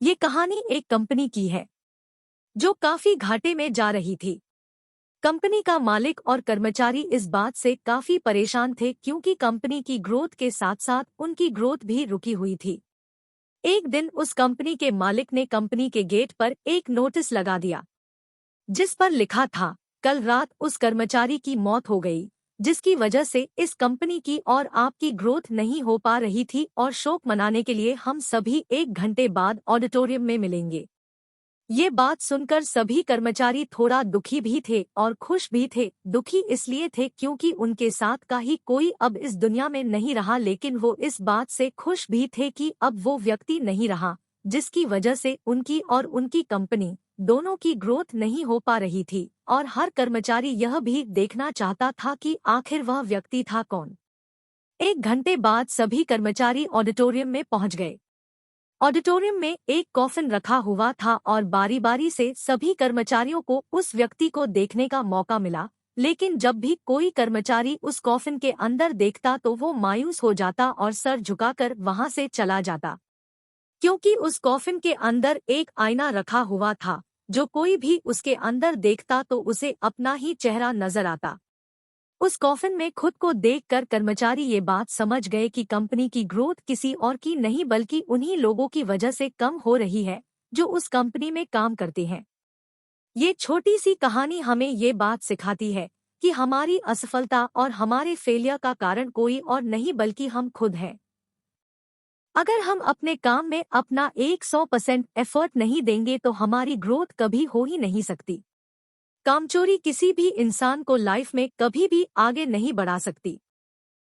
ये कहानी एक कंपनी की है जो काफी घाटे में जा रही थी। कंपनी का मालिक और कर्मचारी इस बात से काफी परेशान थे क्योंकि कंपनी की ग्रोथ के साथ साथ उनकी ग्रोथ भी रुकी हुई थी। एक दिन उस कंपनी के मालिक ने कंपनी के गेट पर एक नोटिस लगा दिया जिस पर लिखा था, कल रात उस कर्मचारी की मौत हो गई, जिसकी वजह से इस कंपनी की और आपकी ग्रोथ नहीं हो पा रही थी और शोक मनाने के लिए हम सभी 1 घंटे बाद ऑडिटोरियम में मिलेंगे। ये बात सुनकर सभी कर्मचारी थोड़ा दुखी भी थे और खुश भी थे। दुखी इसलिए थे क्योंकि उनके साथ का ही कोई अब इस दुनिया में नहीं रहा, लेकिन वो इस बात से खुश भी थे कि अब वो व्यक्ति नहीं रहा जिसकी वजह से उनकी और उनकी कंपनी दोनों की ग्रोथ नहीं हो पा रही थी। और हर कर्मचारी यह भी देखना चाहता था कि आखिर वह व्यक्ति था कौन। 1 घंटे बाद सभी कर्मचारी ऑडिटोरियम में पहुंच गए। ऑडिटोरियम में एक कॉफिन रखा हुआ था और बारी बारी से सभी कर्मचारियों को उस व्यक्ति को देखने का मौका मिला, लेकिन जब भी कोई कर्मचारी उस कॉफिन के अंदर देखता तो वो मायूस हो जाता और सर झुकाकर वहां से चला जाता, क्योंकि उस कॉफिन के अंदर एक आईना रखा हुआ था। जो कोई भी उसके अंदर देखता तो उसे अपना ही चेहरा नजर आता। उस कॉफिन में खुद को देखकर कर्मचारी ये बात समझ गए कि कंपनी की ग्रोथ किसी और की नहीं बल्कि उन्हीं लोगों की वजह से कम हो रही है जो उस कंपनी में काम करते हैं। ये छोटी सी कहानी हमें ये बात सिखाती है कि हमारी असफलता और हमारे फेलियर का कारण कोई और नहीं बल्कि हम खुद हैं। अगर हम अपने काम में अपना 100% एफर्ट नहीं देंगे तो हमारी ग्रोथ कभी हो ही नहीं सकती। कामचोरी किसी भी इंसान को लाइफ में कभी भी आगे नहीं बढ़ा सकती।